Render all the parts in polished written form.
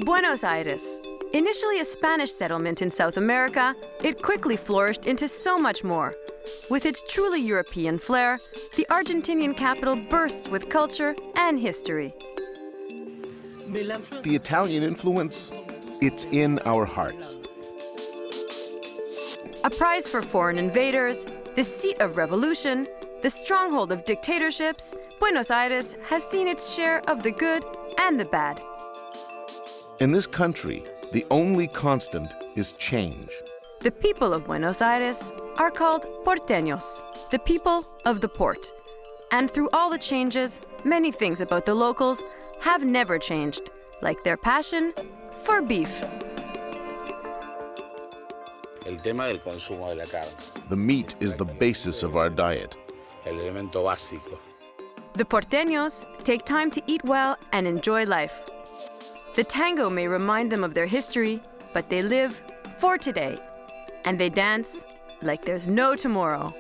Buenos Aires. Initially a Spanish settlement in South America, it quickly flourished into so much more. With its truly European flair, the Argentinian capital bursts with culture and history. The Italian influence, it's in our hearts. A prize for foreign invaders, the seat of revolution, the stronghold of dictatorships, Buenos Aires has seen its share of the good and the bad. In this country, the only constant is change. The people of Buenos Aires are called Portenos, the people of the port. And through all the changes, many things about the locals have never changed, like their passion for beef. El tema del consumo de la carne. The meat is the basis of our diet. El elemento básico. The Porteños take time to eat well and enjoy life. The tango may remind them of their history, but they live for today. And they dance like there's no tomorrow.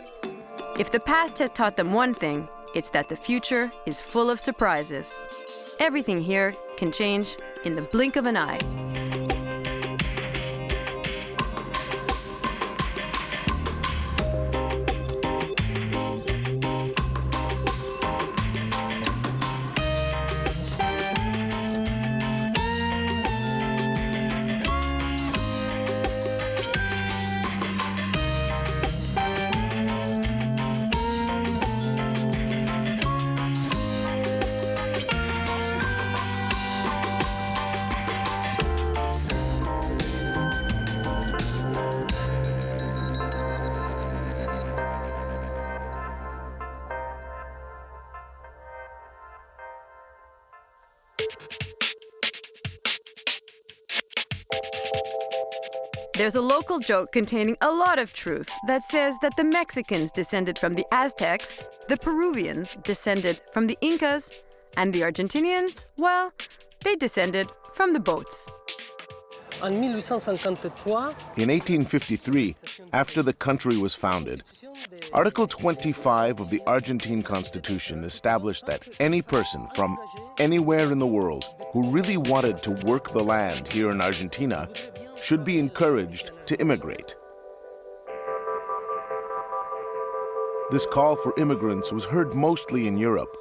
If the past has taught them one thing, it's that the future is full of surprises. Everything here can change in the blink of an eye. There's a local joke containing a lot of truth that says that the Mexicans descended from the Aztecs, the Peruvians descended from the Incas, and the Argentinians, well, they descended from the boats. In 1853, after the country was founded, Article 25 of the Argentine Constitution established that any person from anywhere in the world who really wanted to work the land here in Argentina should be encouraged to immigrate. This call for immigrants was heard mostly in Europe,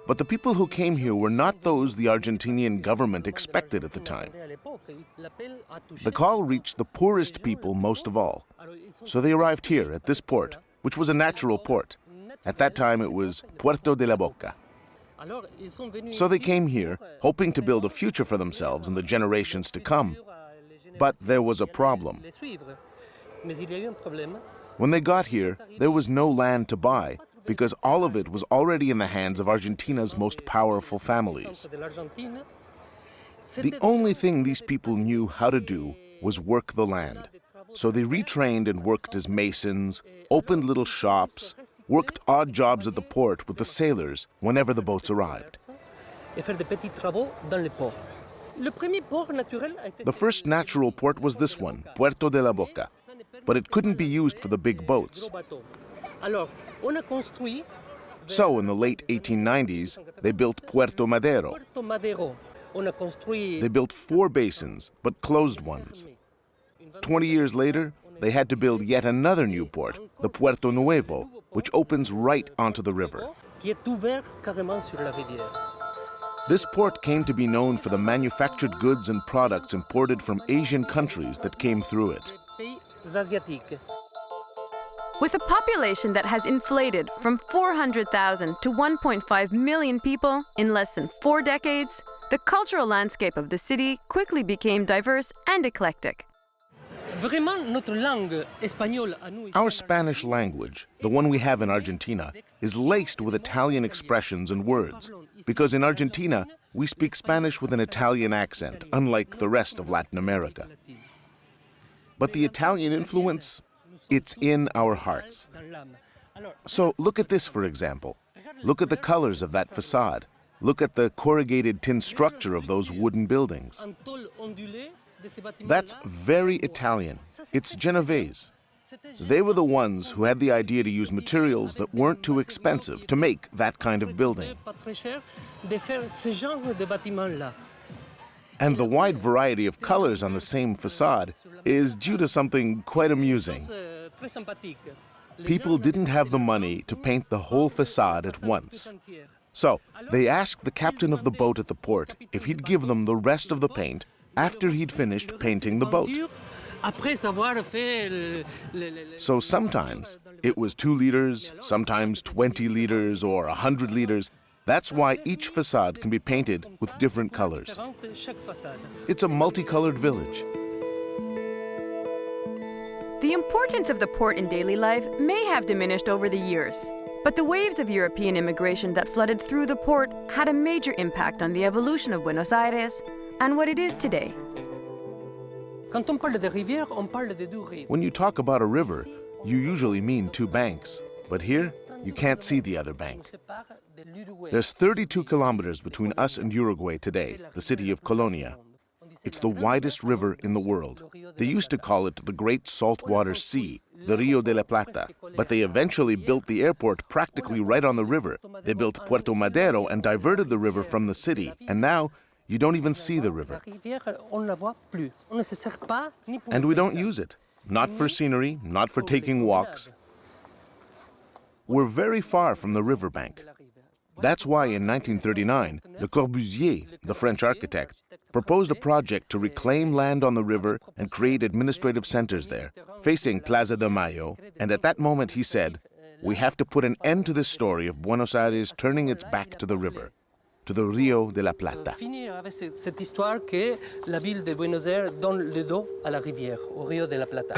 but the people who came here were not those the Argentinian government expected at the time. The call reached the poorest people most of all, so they arrived here at this port, which was a natural port. At that time it was Puerto de la Boca. So they came here, hoping to build a future for themselves and the generations to come. But there was a problem. When they got here, there was no land to buy because all of it was already in the hands of Argentina's most powerful families. The only thing these people knew how to do was work the land. So they retrained and worked as masons, opened little shops, worked odd jobs at the port with the sailors whenever the boats arrived. The first natural port was this one, Puerto de la Boca, but it couldn't be used for the big boats. So in the late 1890s, they built Puerto Madero. They built 4 basins, but closed ones. 20 years later, they had to build yet another new port, the Puerto Nuevo, which opens right onto the river. This port came to be known for the manufactured goods and products imported from Asian countries that came through it. With a population that has inflated from 400,000 to 1.5 million people in less than 4 decades, the cultural landscape of the city quickly became diverse and eclectic. Our Spanish language, the one we have in Argentina, is laced with Italian expressions and words, because in Argentina, we speak Spanish with an Italian accent, unlike the rest of Latin America. But the Italian influence, it's in our hearts. So look at this, for example. Look at the colors of that facade. Look at the corrugated tin structure of those wooden buildings. That's very Italian. It's Genovese. They were the ones who had the idea to use materials that weren't too expensive to make that kind of building. And the wide variety of colors on the same facade is due to something quite amusing. People didn't have the money to paint the whole facade at once. So they asked the captain of the boat at the port if he'd give them the rest of the paint after he'd finished painting the boat. So sometimes it was 2 liters, sometimes 20 liters or 100 liters. That's why each facade can be painted with different colors. It's a multicolored village. The importance of the port in daily life may have diminished over the years, but the waves of European immigration that flooded through the port had a major impact on the evolution of Buenos Aires and what it is today. When you talk about a river, you usually mean 2 banks, but here you can't see the other bank. There's 32 kilometers between us and Uruguay today, the city of Colonia. It's the widest river in the world. They used to call it the Great Saltwater Sea, the Rio de la Plata, but they eventually built the airport practically right on the river. They built Puerto Madero and diverted the river from the city, and now you don't even see the river. And we don't use it. Not for scenery, not for taking walks. We're very far from the riverbank. That's why in 1939, Le Corbusier, the French architect, proposed a project to reclaim land on the river and create administrative centers there, facing Plaza de Mayo. And at that moment he said, we have to put an end to this story of Buenos Aires turning its back to the river, to the Rio de la Plata. Cette histoire que la ville de Buenos Aires donne le dos à la rivière, au Rio de la Plata.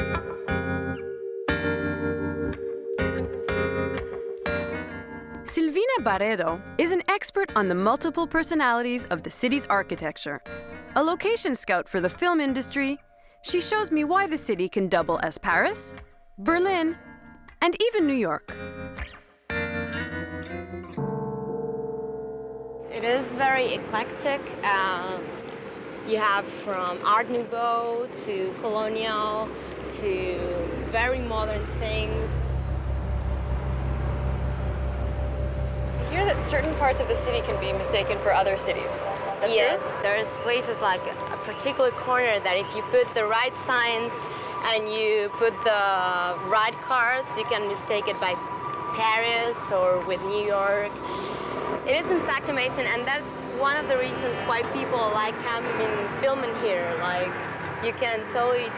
Silvina Barredo is an expert on the multiple personalities of the city's architecture. A location scout for the film industry, she shows me why the city can double as Paris, Berlin, and even New York. It is very eclectic. You have from Art Nouveau to colonial to very modern things. I hear that certain parts of the city can be mistaken for other cities. Is that Yes, true? there's places like a particular corner that if you put the right signs and you put the right cars, you can mistake it by Paris or with New York. It is in fact amazing, and that's one of the reasons why people like coming filming here. Like, you can totally,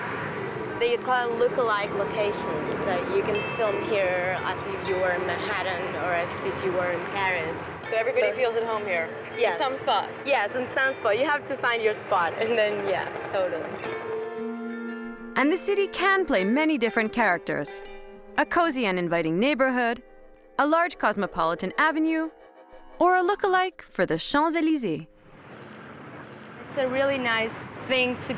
they call it look-alike locations. That you can film here as if you were in Manhattan or as if you were in Paris. So everybody feels at home here. Yes. In some spot. Yes, in some spot. You have to find your spot, and then, yeah, totally. And the city can play many different characters. A cozy and inviting neighborhood, a large cosmopolitan avenue, or a look-alike for the Champs-Élysées. It's a really nice thing to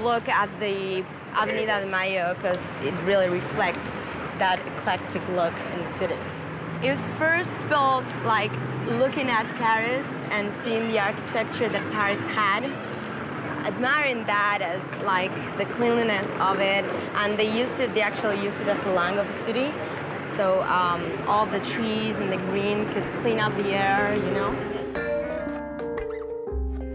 look at the Avenida de Mayo because it really reflects that eclectic look in the city. It was first built like looking at Paris and seeing the architecture that Paris had, admiring that as like the cleanliness of it, and they actually used it as a lung of the city. So all the trees and the green could clean up the air, you know.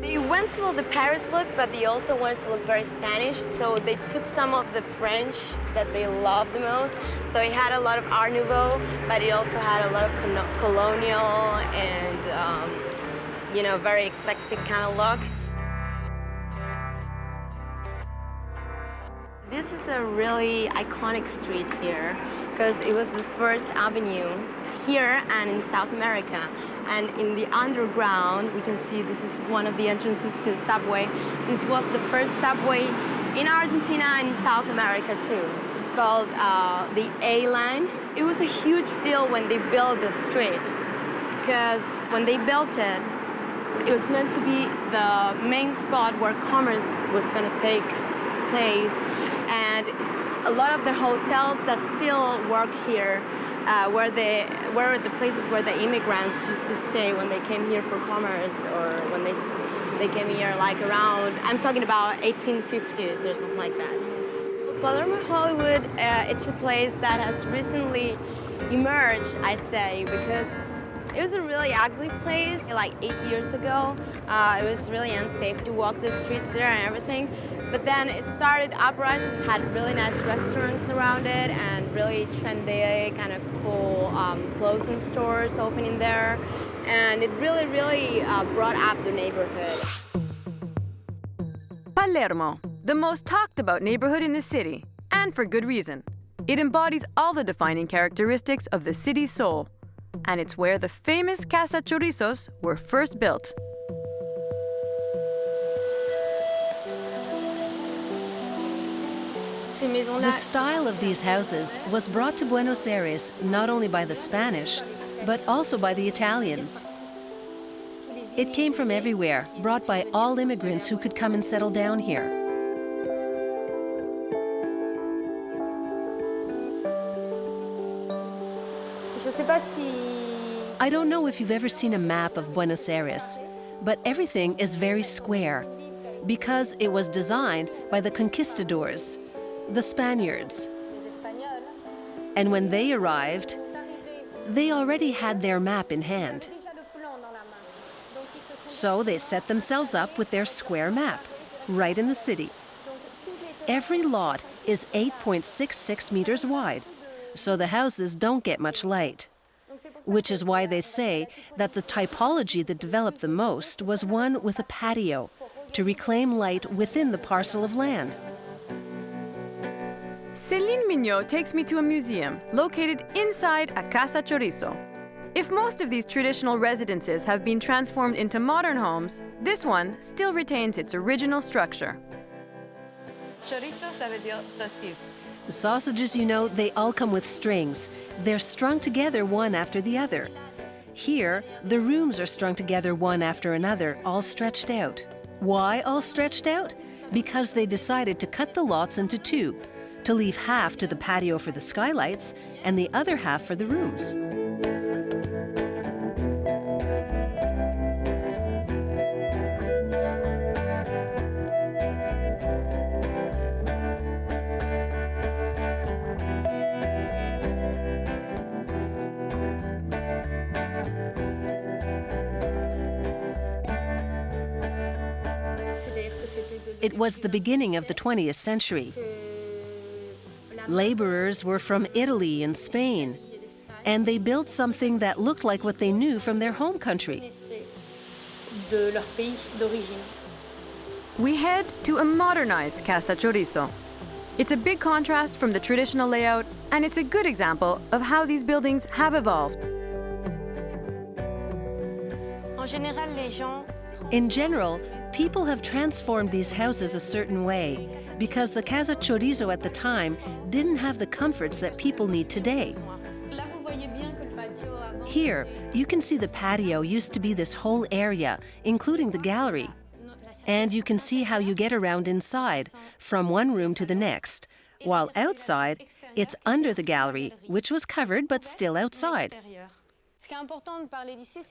They went to the Paris look, but they also wanted to look very Spanish, so they took some of the French that they loved the most. So it had a lot of Art Nouveau, but it also had a lot of colonial and, you know, very eclectic kind of look. This is a really iconic street here because it was the first avenue here and in South America. And in the underground, we can see this is one of the entrances to the subway. This was the first subway in Argentina and in South America too. It's called the A line. It was a huge deal when they built the street because when they built it, it was meant to be the main spot where commerce was going to take place. And a lot of the hotels that still work here were the places where the immigrants used to stay when they came here for commerce or when they came here like around, I'm talking about 1850s or something like that. Palermo Hollywood, it's a place that has recently emerged, I say, because It was a really ugly place. Like 8 years ago, it was really unsafe to walk the streets there and everything. But then it started uprising. It had really nice restaurants around it and really trendy, kind of cool clothing stores opening there. And it really, really brought up the neighborhood. Palermo, the most talked about neighborhood in the city, and for good reason. It embodies all the defining characteristics of the city's soul, and it's where the famous Casa Chorizos were first built. The style of these houses was brought to Buenos Aires not only by the Spanish, but also by the Italians. It came from everywhere, brought by all immigrants who could come and settle down here. I don't know if you've ever seen a map of Buenos Aires, but everything is very square because it was designed by the conquistadors, the Spaniards. And when they arrived, they already had their map in hand. So they set themselves up with their square map, right in the city. Every lot is 8.66 meters wide, so the houses don't get much light. Which is why they say that the typology that developed the most was one with a patio, to reclaim light within the parcel of land. Céline Mignot takes me to a museum located inside a Casa Chorizo. If most of these traditional residences have been transformed into modern homes, this one still retains its original structure. Chorizo, ça veut dire saucisse. The sausages, you know, they all come with strings. They're strung together one after the other. Here, the rooms are strung together one after another, all stretched out. Why all stretched out? Because they decided to cut the lots into two, to leave half to the patio for the skylights and the other half for the rooms. It was the beginning of the 20th century. Laborers were from Italy and Spain, and they built something that looked like what they knew from their home country. We head to a modernized Casa Chorizo. It's a big contrast from the traditional layout, and it's a good example of how these buildings have evolved. In general, people have transformed these houses a certain way because the Casa Chorizo at the time didn't have the comforts that people need today. Here, you can see the patio used to be this whole area, including the gallery. And you can see how you get around inside, from one room to the next, while outside, it's under the gallery, which was covered but still outside.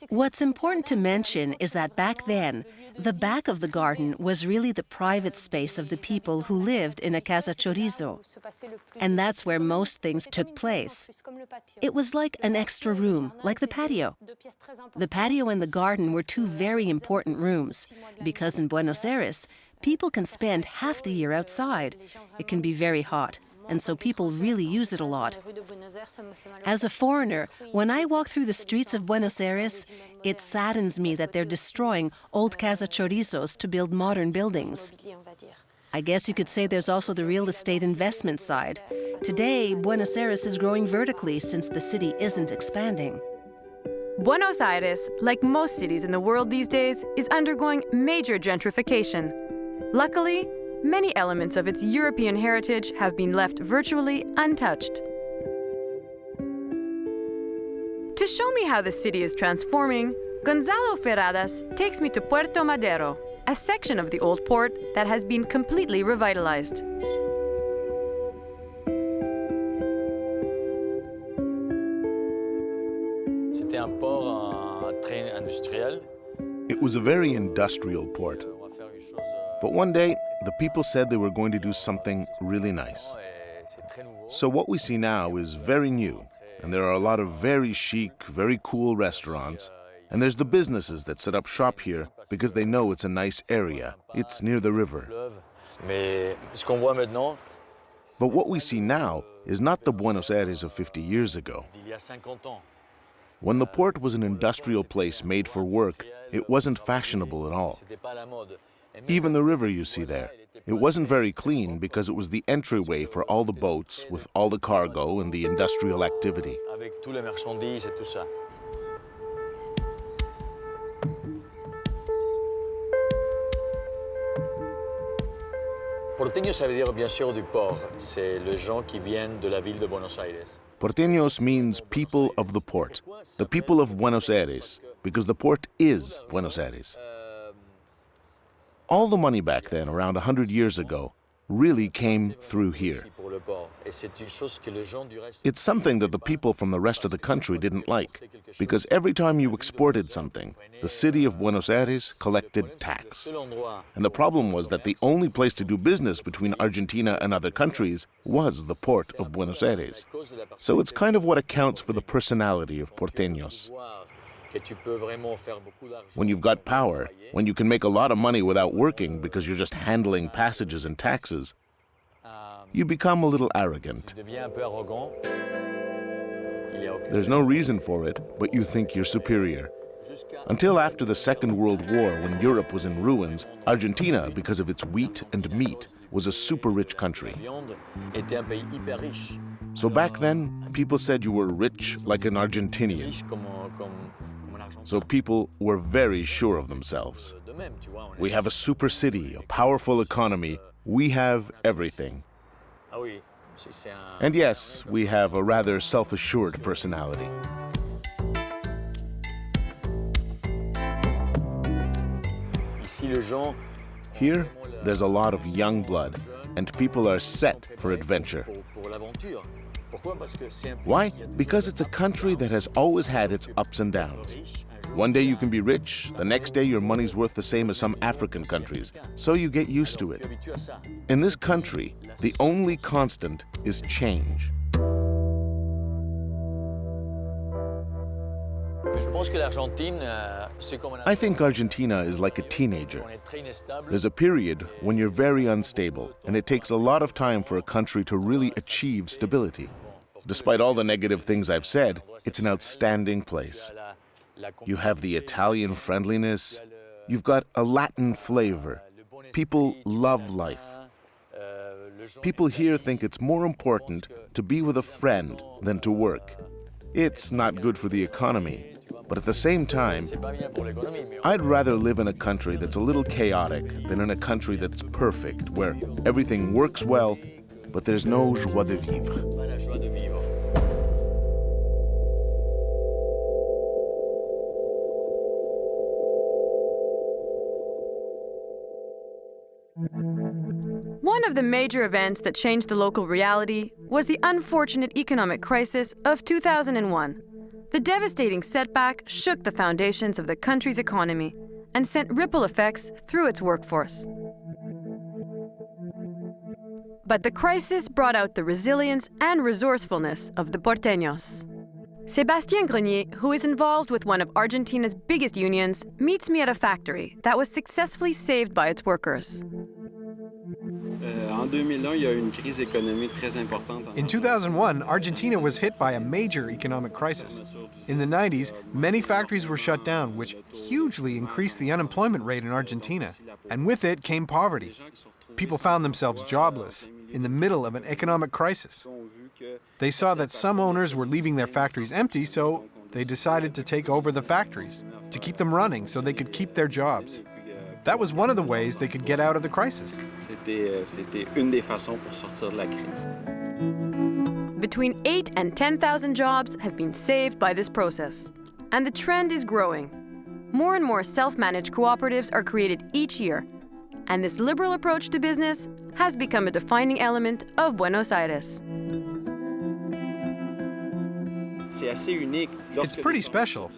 What's important to mention is that back then, the back of the garden was really the private space of the people who lived in a Casa Chorizo. And that's where most things took place. It was like an extra room, like the patio. The patio and the garden were two very important rooms, because in Buenos Aires, people can spend half the year outside. It can be very hot, and so people really use it a lot. As a foreigner, when I walk through the streets of Buenos Aires, it saddens me that they're destroying old Casa Chorizos to build modern buildings. I guess you could say there's also the real estate investment side. Today, Buenos Aires is growing vertically since the city isn't expanding. Buenos Aires, like most cities in the world these days, is undergoing major gentrification. Luckily, many elements of its European heritage have been left virtually untouched. To show me how the city is transforming, Gonzalo Ferradas takes me to Puerto Madero, a section of the old port that has been completely revitalized. It was a very industrial port. But one day, the people said they were going to do something really nice. So what we see now is very new, and there are a lot of very chic, very cool restaurants. And there's the businesses that set up shop here because they know it's a nice area. It's near the river. But what we see now is not the Buenos Aires of 50 years ago. When the port was an industrial place made for work, it wasn't fashionable at all. Even the river you see there, it wasn't very clean because it was the entryway for all the boats with all the cargo and the industrial activity. Porteños, ça veut dire bien sûr du port. C'est les gens qui viennent de la ville de Buenos Aires. Porteños means people of the port, the people of Buenos Aires, because the port is Buenos Aires. All the money back then, around 100 years ago, really came through here. It's something that the people from the rest of the country didn't like, because every time you exported something, the city of Buenos Aires collected tax. And the problem was that the only place to do business between Argentina and other countries was the port of Buenos Aires. So it's kind of what accounts for the personality of porteños. When you've got power, when you can make a lot of money without working because you're just handling passages and taxes, you become a little arrogant. There's no reason for it, but you think you're superior. Until after the Second World War, when Europe was in ruins, Argentina, because of its wheat and meat, was a super rich country. So back then, people said you were rich like an Argentinian. So people were very sure of themselves. We have a super city, a powerful economy. We have everything. And yes, we have a rather self-assured personality. Here, there's a lot of young blood, and people are set for adventure. Why? Because it's a country that has always had its ups and downs. One day you can be rich, the next day your money's worth the same as some African countries, so you get used to it. In this country, the only constant is change. I think Argentina is like a teenager. There's a period when you're very unstable, and it takes a lot of time for a country to really achieve stability. Despite all the negative things I've said, it's an outstanding place. You have the Italian friendliness, you've got a Latin flavor. People love life. People here think it's more important to be with a friend than to work. It's not good for the economy, but at the same time, I'd rather live in a country that's a little chaotic than in a country that's perfect, where everything works well, but there's no joie de vivre. One of the major events that changed the local reality was the unfortunate economic crisis of 2001. The devastating setback shook the foundations of the country's economy and sent ripple effects through its workforce. But the crisis brought out the resilience and resourcefulness of the porteños. Sébastien Grenier, who is involved with one of Argentina's biggest unions, meets me at a factory that was successfully saved by its workers. In 2001, Argentina was hit by a major economic crisis. In the 90s, many factories were shut down, which hugely increased the unemployment rate in Argentina. And with it came poverty. People found themselves jobless in the middle of an economic crisis. They saw that some owners were leaving their factories empty, so they decided to take over the factories, to keep them running so they could keep their jobs. That was one of the ways they could get out of the crisis. Between 8,000 and 10,000 jobs have been saved by this process. And the trend is growing. More and more self-managed cooperatives are created each year. And this liberal approach to business has become a defining element of Buenos Aires. It's pretty special.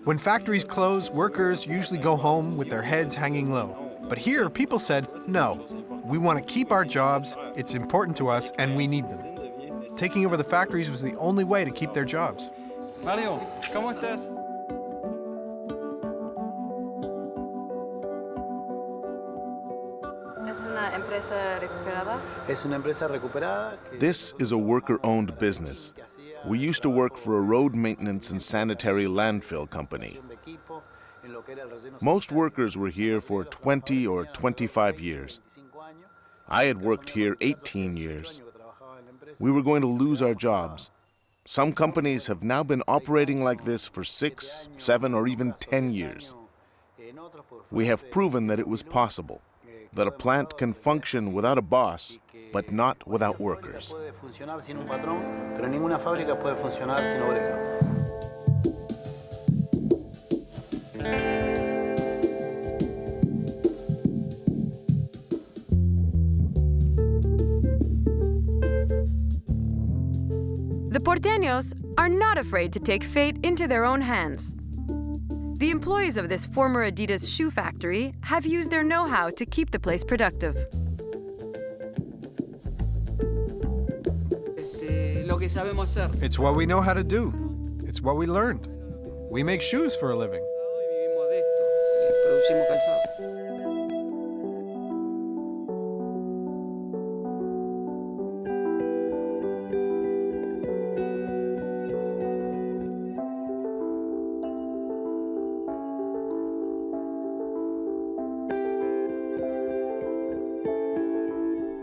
When factories close, workers usually go home with their heads hanging low. But here, people said, no, we want to keep our jobs, it's important to us, and we need them. taking over the factories was the only way to keep their jobs. Mario, ¿cómo estás? This is a worker-owned business. We used to work for a road maintenance and sanitary landfill company. Most workers were here for 20 or 25 years. I had worked here 18 years. We were going to lose our jobs. Some companies have now been operating like this for 6, 7, or even 10 years. We have proven that it was possible, that a plant can function without a boss, but not without workers. The Porteños are not afraid to take fate into their own hands. The employees of this former Adidas shoe factory have used their know-how to keep the place productive. It's what we know how to do. It's what we learned. We make shoes for a living.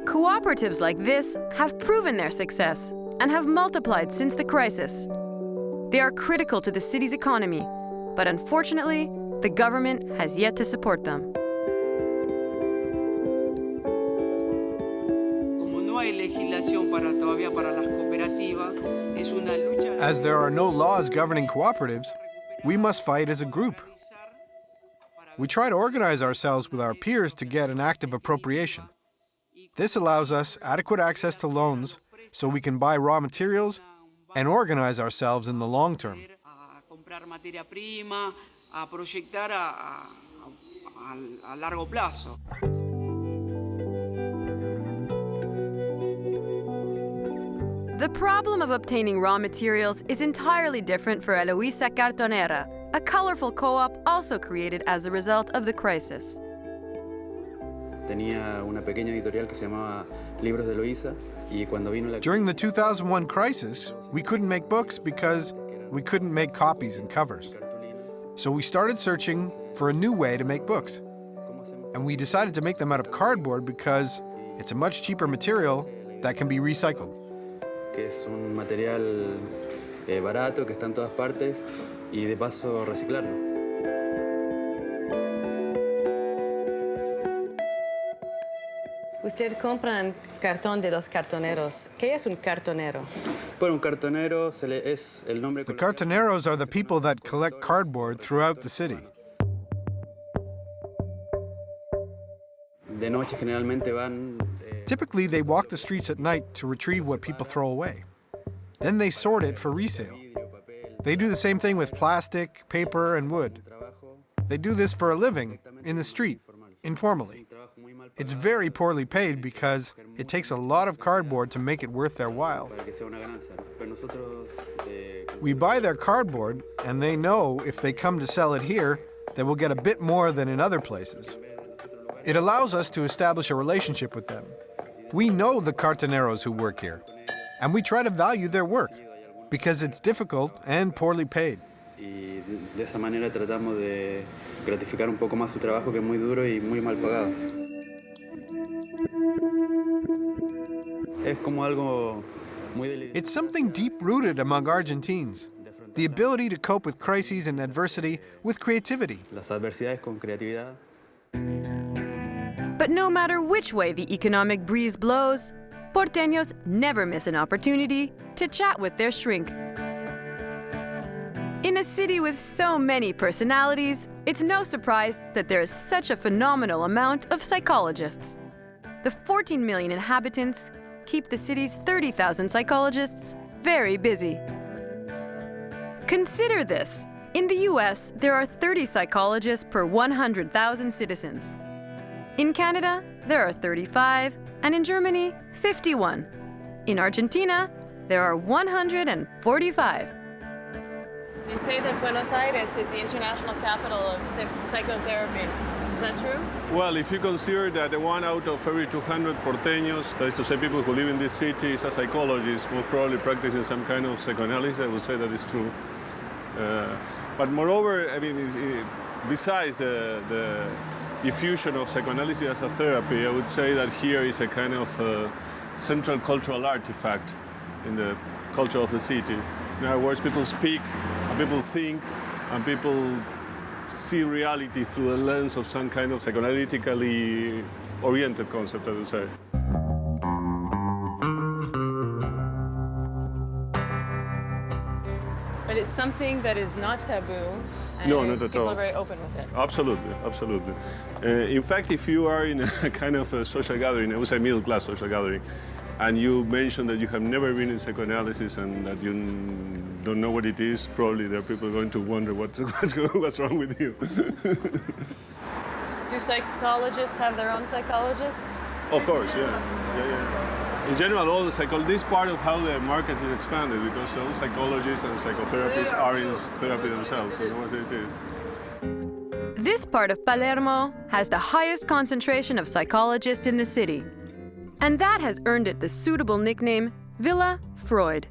Cooperatives like this have proven their success and have multiplied since the crisis. They are critical to the city's economy, but unfortunately, the government has yet to support them. As there are no laws governing cooperatives, we must fight as a group. We try to organize ourselves with our peers to get an active appropriation. This allows us adequate access to loans so we can buy raw materials and organize ourselves in the long term. The problem of obtaining raw materials is entirely different for Eloisa Cartonera, a colorful co-op also created as a result of the crisis. During the 2001 crisis, we couldn't make books because we couldn't make copies and covers. So we started searching for a new way to make books. And we decided to make them out of cardboard because it's a much cheaper material that can be recycled. Que es un material barato que está en todas partes y de paso reciclarlo. Usted compra cartón de los cartoneros. ¿Qué es un cartonero? Bueno, un cartonero es el nombre. The cartoneros are the people that collect cardboard throughout the city. De noche generalmente van. Typically, they walk the streets at night to retrieve what people throw away. Then they sort it for resale. They do the same thing with plastic, paper, and wood. They do this for a living, in the street, informally. It's very poorly paid because it takes a lot of cardboard to make it worth their while. We buy their cardboard, and they know if they come to sell it here, they will get a bit more than in other places. It allows us to establish a relationship with them. We know the cartoneros who work here, and we try to value their work because it's difficult and poorly paid. Y de esa manera tratamos de gratificar un poco más su trabajo que es muy duro y muy mal pagado. Es como algo muy delicado. It's something deep-rooted among Argentines, the ability to cope with crises and adversity with creativity. Las adversidades con creatividad. But no matter which way the economic breeze blows, Porteños never miss an opportunity to chat with their shrink. In a city with so many personalities, it's no surprise that there is such a phenomenal amount of psychologists. The 14 million inhabitants keep the city's 30,000 psychologists very busy. Consider this. In the US, there are 30 psychologists per 100,000 citizens. In Canada, there are 35, and in Germany, 51. In Argentina, there are 145. They say that Buenos Aires is the international capital of psychotherapy. Is that true? Well, if you consider that 1 out of every 200 Porteños, that is to say people who live in this city, is a psychologist, most probably practicing some kind of psychoanalysis, I would say that is true. But moreover, I mean, besides the diffusion of psychoanalysis as a therapy, I would say that here is a kind of central cultural artifact in the culture of the city. In other words, people speak, and people think, and people see reality through the lens of some kind of psychoanalytically oriented concept, I would say. But it's something that is not taboo. And No, not at people all. are very open with it. Absolutely, absolutely. In fact, if you are in a kind of a social gathering, I would say middle-class social gathering, and you mention that you have never been in psychoanalysis and that you don't know what it is, probably there are people going to wonder what's wrong with you. Do psychologists have their own psychologists? Of course, yeah. In general, all the this part of how the market is expanded, because all psychologists and psychotherapists are in therapy themselves, so that's what it is. This part of Palermo has the highest concentration of psychologists in the city. And that has earned it the suitable nickname Villa Freud.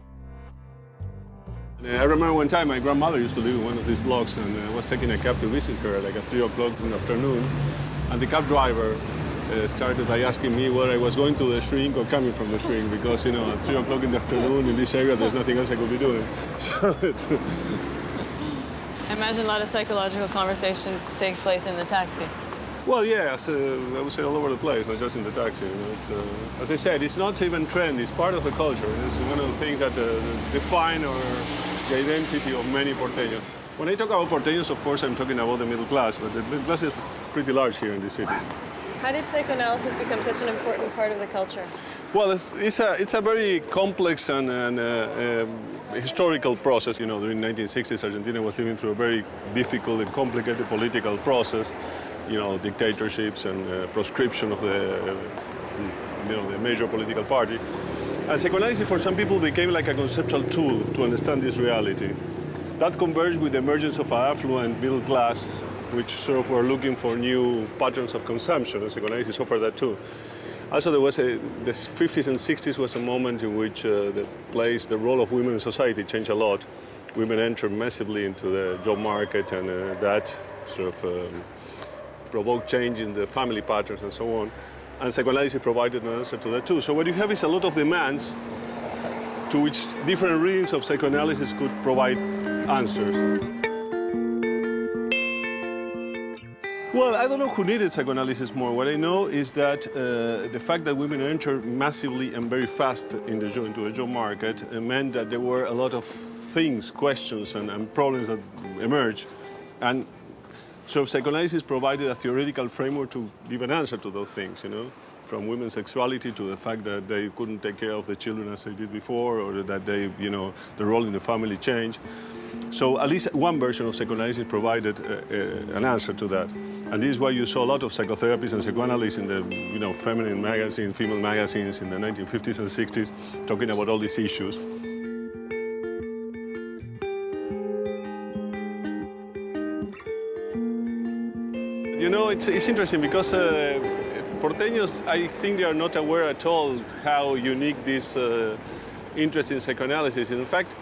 I remember one time my grandmother used to live in one of these blocks, and I was taking a cab to visit her like at 3 o'clock in the afternoon, and the cab driver started by asking me whether I was going to the shrink or coming from the shrink, because, you know, at 3 o'clock in the afternoon in this area there's nothing else I could be doing. So it's I imagine a lot of psychological conversations take place in the taxi. Well, yeah, I would say all over the place, not just in the taxi. You know, it's, as I said, it's not even trend, it's part of the culture. It's one of the things that define the identity of many Porteños. When I talk about Porteños, of course, I'm talking about the middle class, but the middle class is pretty large here in this city. How did psychoanalysis become such an important part of the culture? Well, it's a very complex and historical process. You know, during the 1960s, Argentina was living through a very difficult and complicated political process. You know, dictatorships and proscription of the major political party. And psychoanalysis for some people became like a conceptual tool to understand this reality. That converged with the emergence of an affluent middle class, which sort of were looking for new patterns of consumption, and psychoanalysis offered that too. Also, there was the 50s and 60s was a moment in which the role of women in society changed a lot. Women entered massively into the job market, and that sort of provoked change in the family patterns and so on. And psychoanalysis provided an answer to that too. So what you have is a lot of demands to which different readings of psychoanalysis could provide answers. Well, I don't know who needed psychoanalysis more. What I know is that the fact that women entered massively and very fast into the job market meant that there were a lot of things, questions and problems that emerged. And so psychoanalysis provided a theoretical framework to give an answer to those things, you know, from women's sexuality to the fact that they couldn't take care of the children as they did before, or that they, you know, the role in the family changed. So at least one version of psychoanalysis provided an answer to that. And this is why you saw a lot of psychotherapists and psychoanalysts in the, you know, feminine magazines, female magazines in the 1950s and 60s, talking about all these issues. You know, it's interesting because Porteños, I think they are not aware at all how unique this interest in psychoanalysis is. In fact,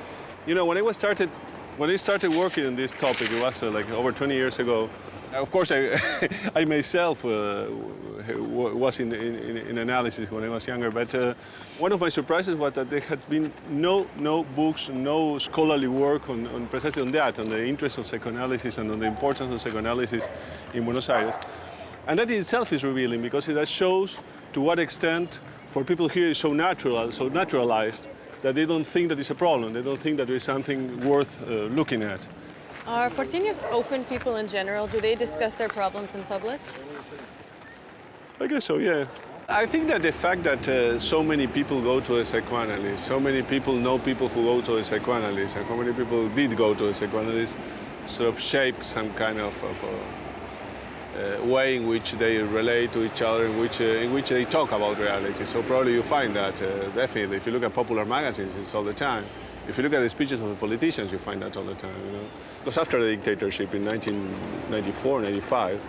you know, when I started working on this topic, it was like over 20 years ago. Of course, I myself was in analysis when I was younger, but one of my surprises was that there had been no books, no scholarly work on precisely on that, on the interest of psychoanalysis and on the importance of psychoanalysis in Buenos Aires. And that in itself is revealing, because that shows to what extent for people here it's so natural, so naturalized, that they don't think that it's a problem, they don't think that there is something worth looking at. Are Porteños open people in general? Do they discuss their problems in public? I guess so, yeah. I think that the fact that so many people go to a psychoanalyst, so many people know people who go to a psychoanalyst, and how many people did go to a psychoanalyst, sort of shape some kind of way in which they relate to each other, in which they talk about reality. So probably you find that, definitely. If you look at popular magazines, it's all the time. If you look at the speeches of the politicians, you find that all the time, you know. Because after the dictatorship in 1994, 95,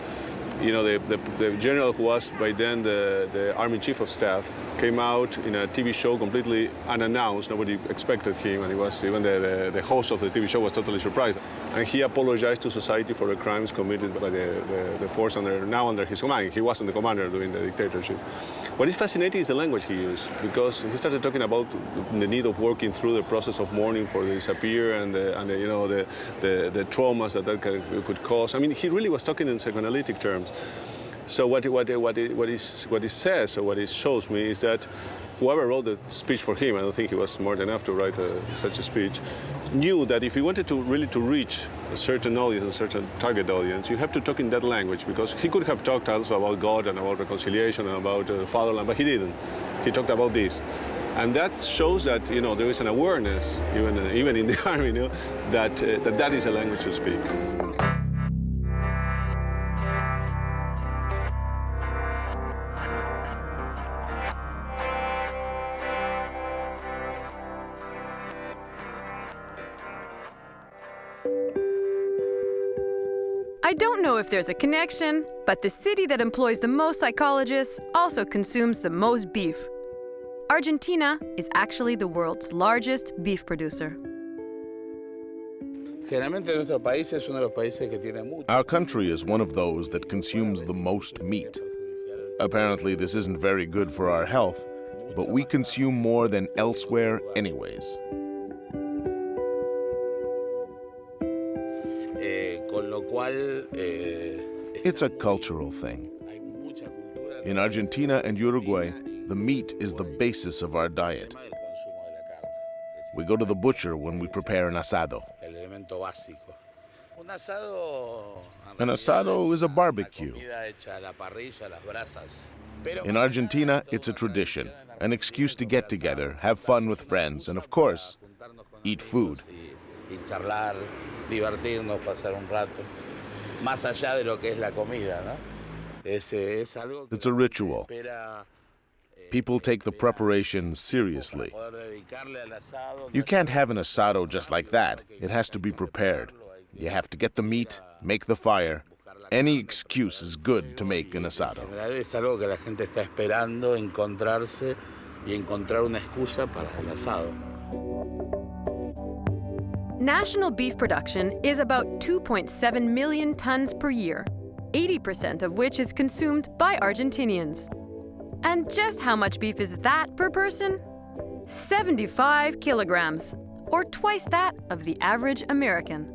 you know, the general who was by then the army chief of staff came out in a TV show completely unannounced. Nobody expected him, and he was, even the host of the TV show was totally surprised. And he apologized to society for the crimes committed by the force now under his command. He wasn't the commander during the dictatorship. What is fascinating is the language he used, because he started talking about the need of working through the process of mourning for the disappear and the traumas that could cause. I mean, he really was talking in psychoanalytic terms. So what it says, or what it shows me, is that whoever wrote the speech for him, I don't think he was smart enough to write such a speech, knew that if he wanted to really reach a certain audience, a certain target audience, you have to talk in that language, because he could have talked also about God and about reconciliation and about fatherland, but he didn't. He talked about this. And that shows that, you know, there is an awareness, even in the army, you know, that is a language to speak. I don't know if there's a connection, but the city that employs the most psychologists also consumes the most beef. Argentina is actually the world's largest beef producer. Our country is one of those that consumes the most meat. Apparently, this isn't very good for our health, but we consume more than elsewhere anyways. It's a cultural thing. In Argentina and Uruguay, the meat is the basis of our diet. We go to the butcher when we prepare an asado. An asado is a barbecue. In Argentina, it's a tradition, an excuse to get together, have fun with friends, and of course, eat food. It's a ritual. People take the preparation seriously. You can't have an asado just like that. It has to be prepared. You have to get the meat, make the fire. Any excuse is good to make an asado. Es algo que la gente está esperando encontrarse y encontrar una excusa para el asado. National beef production is about 2.7 million tons per year, 80% of which is consumed by Argentinians. And just how much beef is that per person? 75 kilograms, or twice that of the average American.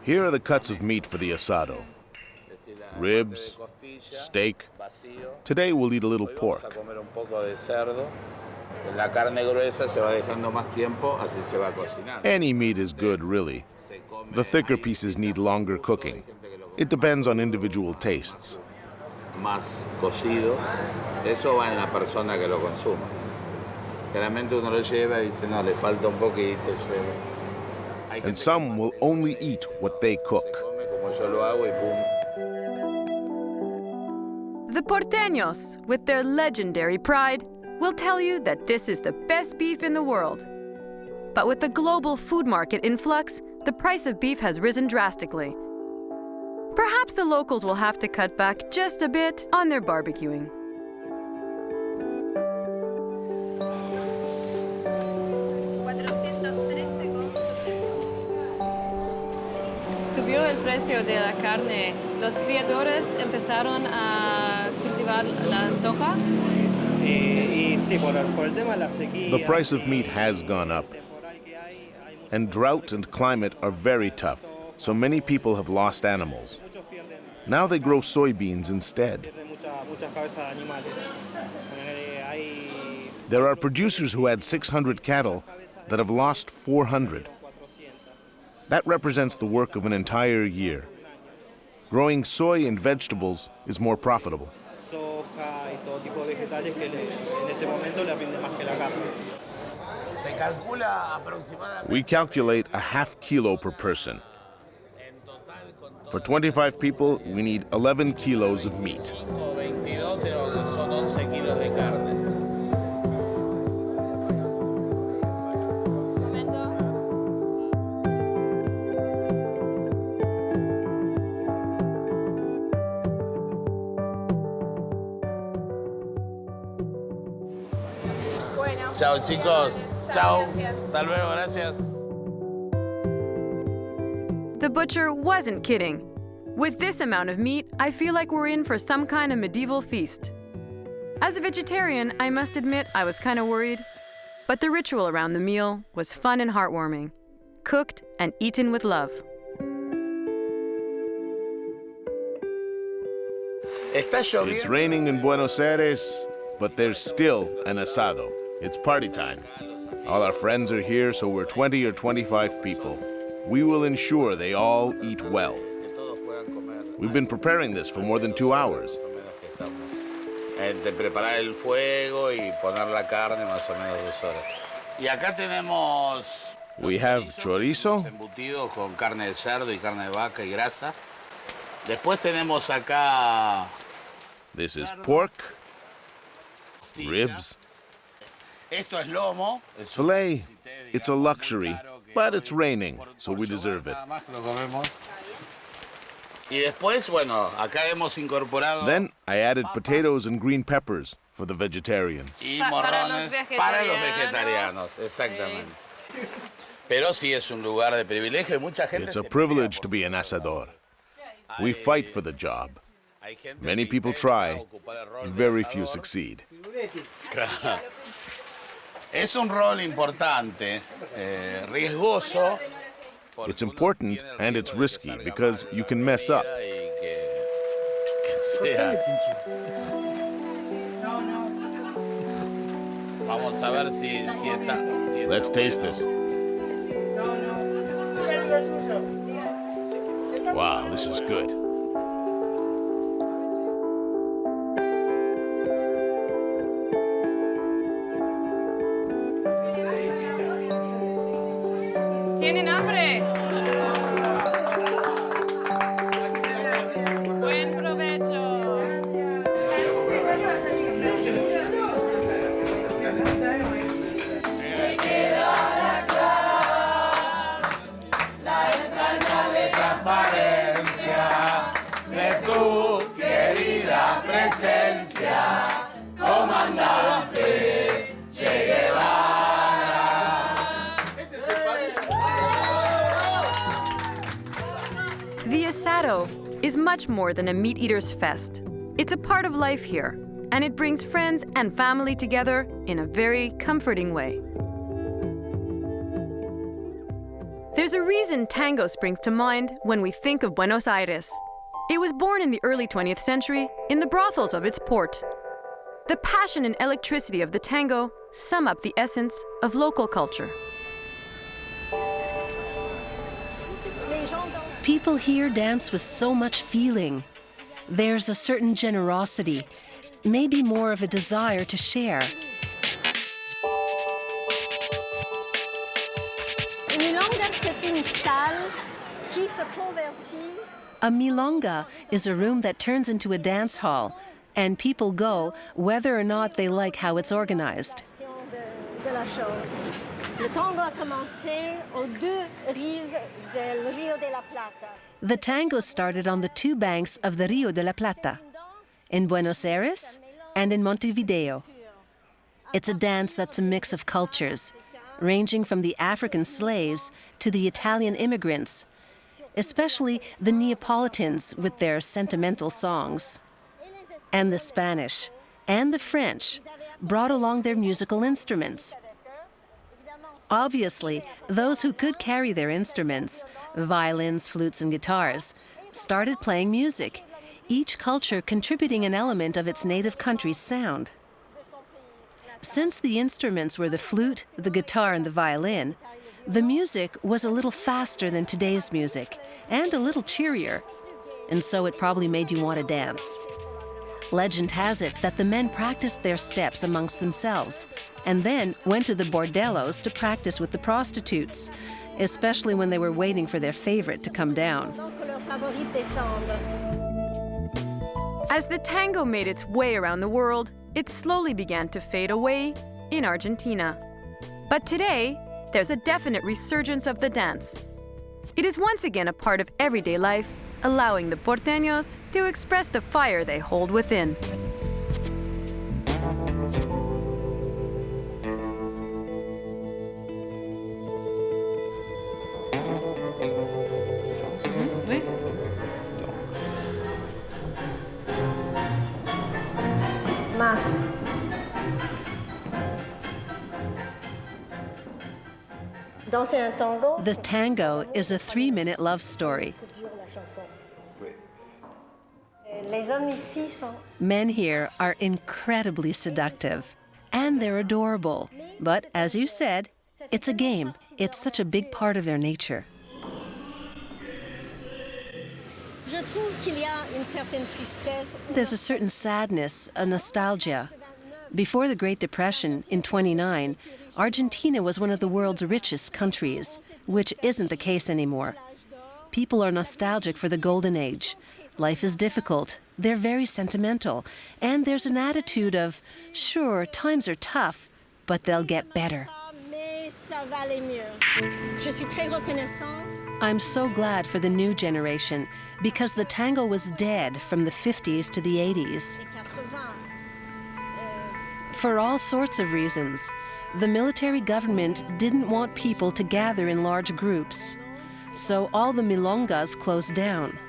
Here are the cuts of meat for the asado. Ribs, steak. Today we'll eat a little pork. Any meat is good, really. The thicker pieces need longer cooking. It depends on individual tastes. Más cocido, eso va en la persona que lo consuma. Generalmente uno lo lleva y dice, no, le falta un poquito. And some will only eat what they cook. The Portenos, with their legendary pride, will tell you that this is the best beef in the world. But with the global food market influx, the price of beef has risen drastically. Perhaps the locals will have to cut back just a bit on their barbecuing. Subió el precio de la carne. Los criadores empezaron a cultivar la soja. The price of meat has gone up. And drought and climate are very tough, so many people have lost animals. Now they grow soybeans instead. There are producers who had 600 cattle that have lost 400. That represents the work of an entire year. Growing soy and vegetables is more profitable. We calculate a half kilo per person. For 25 people, we need 11 kilos of meat. Chao, chicos. Chao. Hasta luego, gracias. The butcher wasn't kidding. With this amount of meat, I feel like we're in for some kind of medieval feast. As a vegetarian, I must admit I was kind of worried. But the ritual around the meal was fun and heartwarming, cooked and eaten with love. It's raining in Buenos Aires, but there's still an asado. It's party time. All our friends are here, so we're 20 or 25 people. We will ensure they all eat well. We've been preparing this for more than 2 hours. Preparar el fuego y poner la carne más o menos 2 horas. Y acá tenemos We have chorizo, embutidos con carne de cerdo y carne de vaca y grasa. Después tenemos acá this is pork, ribs, esto es lomo. filet. It's a luxury, but it's raining, so we deserve it. Y después, bueno, acá hemos incorporado Then I added potatoes and green peppers for the vegetarians. y morrones para los vegetarianos, exactamente. Pero sí es un lugar de privilegio y mucha gente It's se a pelea privilege por to be an asador. We fight for the job. Many people try, very few succeed. Es un rol importante, riesgoso. It's important and it's risky because you can mess up. Vamos a ver si está. Let's taste this. Wow, this is good. ¿Tienen hambre? Buen provecho. La entrañable transparencia de tu querida presencia, comandante Che Guevara. The asado is much more than a meat eater's fest. It's a part of life here, and it brings friends and family together in a very comforting way. There's a reason tango springs to mind when we think of Buenos Aires. It was born in the early 20th century in the brothels of its port. The passion and electricity of the tango sum up the essence of local culture. People here dance with so much feeling. There's a certain generosity, maybe more of a desire to share. A milonga is a room that turns into a dance hall, and people go whether or not they like how it's organized. The tango started on the two banks of the Rio de la Plata, in Buenos Aires and in Montevideo. It's a dance that's a mix of cultures, ranging from the African slaves to the Italian immigrants, especially the Neapolitans with their sentimental songs. And the Spanish and the French brought along their musical instruments. Obviously, those who could carry their instruments, violins, flutes, and guitars, started playing music, each culture contributing an element of its native country's sound. Since the instruments were the flute, the guitar, and the violin, the music was a little faster than today's music, and a little cheerier, and so it probably made you want to dance. Legend has it that the men practiced their steps amongst themselves and then went to the bordellos to practice with the prostitutes, especially when they were waiting for their favorite to come down. As the tango made its way around the world, it slowly began to fade away in Argentina. But today, there's a definite resurgence of the dance. It is once again a part of everyday life, allowing the porteños to express the fire they hold within. The tango is a 3-minute love story. Men here are incredibly seductive, and they're adorable. But as you said, it's a game. It's such a big part of their nature. There's a certain sadness, a nostalgia. Before the Great Depression, in '29, Argentina was one of the world's richest countries, which isn't the case anymore. People are nostalgic for the golden age. Life is difficult, they're very sentimental, and there's an attitude of, sure, times are tough, but they'll get better. I'm so glad for the new generation, because the tango was dead from the 50s to the 80s. For all sorts of reasons. The military government didn't want people to gather in large groups, so all the milongas closed down.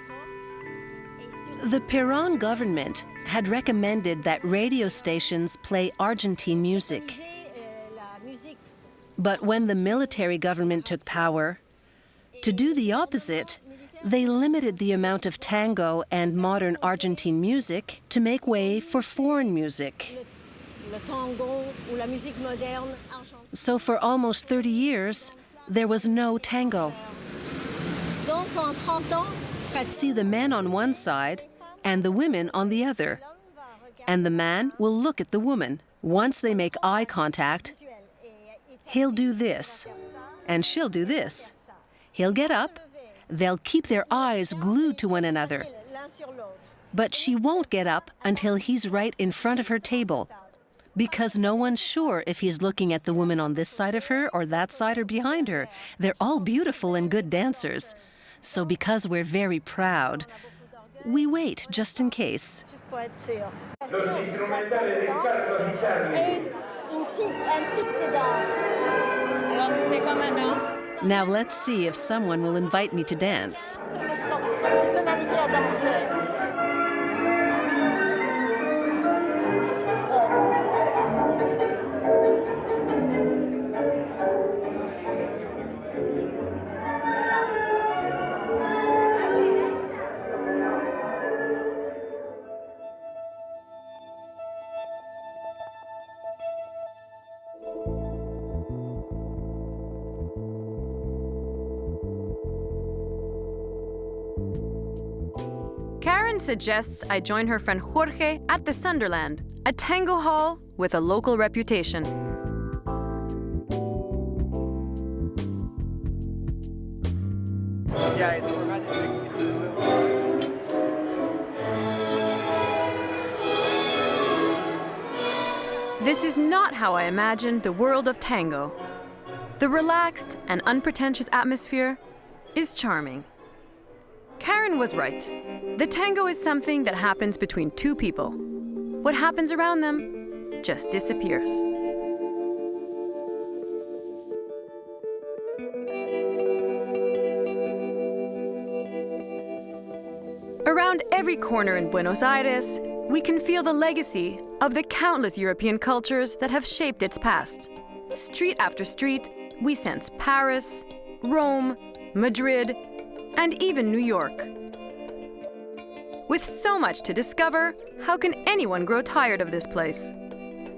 The Perón government had recommended that radio stations play Argentine music. But when the military government took power, to do the opposite, they limited the amount of tango and modern Argentine music to make way for foreign music. So for almost 30 years, there was no tango. See the men on one side and the women on the other. And the man will look at the woman. Once they make eye contact, he'll do this, and she'll do this. He'll get up, they'll keep their eyes glued to one another. But she won't get up until he's right in front of her table, because no one's sure if he's looking at the woman on this side of her or that side or behind her. They're all beautiful and good dancers. So because we're very proud, we wait just in case. Now let's see if someone will invite me to dance. Karen suggests I join her friend Jorge at the Sunderland, a tango hall with a local reputation. This is not how I imagined the world of tango. The relaxed and unpretentious atmosphere is charming. Karen was right. The tango is something that happens between two people. What happens around them just disappears. Around every corner in Buenos Aires, we can feel the legacy of the countless European cultures that have shaped its past. Street after street, we sense Paris, Rome, Madrid, and even New York. With so much to discover, how can anyone grow tired of this place?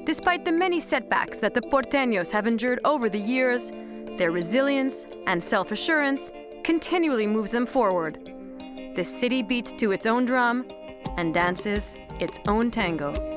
Despite the many setbacks that the porteños have endured over the years, their resilience and self-assurance continually moves them forward. The city beats to its own drum and dances its own tango.